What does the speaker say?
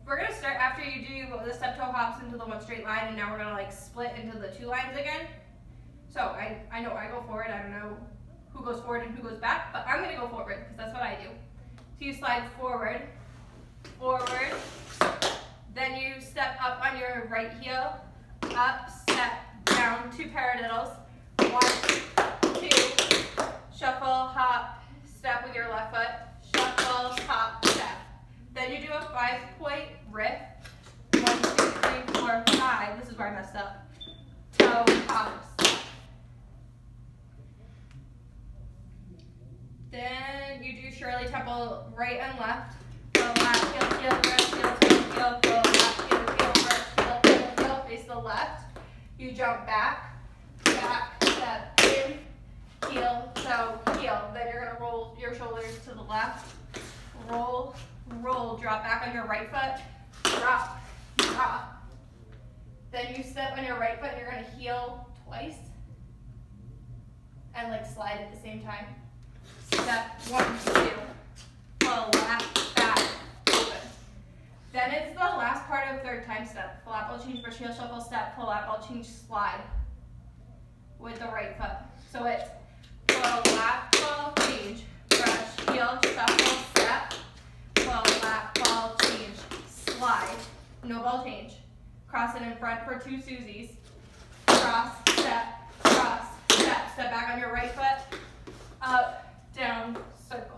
We're gonna start after you do the step toe hops into the one straight line, and now we're gonna like split into the two lines again. So I know I go forward. I don't know who goes forward and who goes back, but I'm gonna go forward because that's what I do. So you slide forward, forward. Then you step up on your right heel, up, step, down, 2 paradiddles. 1, 2, shuffle, hop, step with your left foot, shuffle, hop, step. Then you do a 5-point riff. 1, 2, 3, 4, 5. This is where I messed up. Toe, hop, step. Then you do Shirley Temple right and left. Go left, heel, heel, first, heel, toe, heel, go left, heel, heel, first, heel, heel, heel, face the left. You jump back, back, step in, heel, toe, heel. Then you're gonna roll your shoulders to the left. Roll, roll, drop back on your right foot, drop, drop. Then you step on your right foot and you're gonna heel twice. And like slide at the same time. Step, 1, 2, pull, left, back, open. Then it's the last part of third time step. Full out ball change, brush, heel, shuffle, step, full out ball change, slide with the right foot. So it's full lap ball change, brush, heel, shuffle, step, full lap ball change, slide, no ball change. Cross it in front for 2 Susies. Cross, step, step back on your right foot, up, down, circle.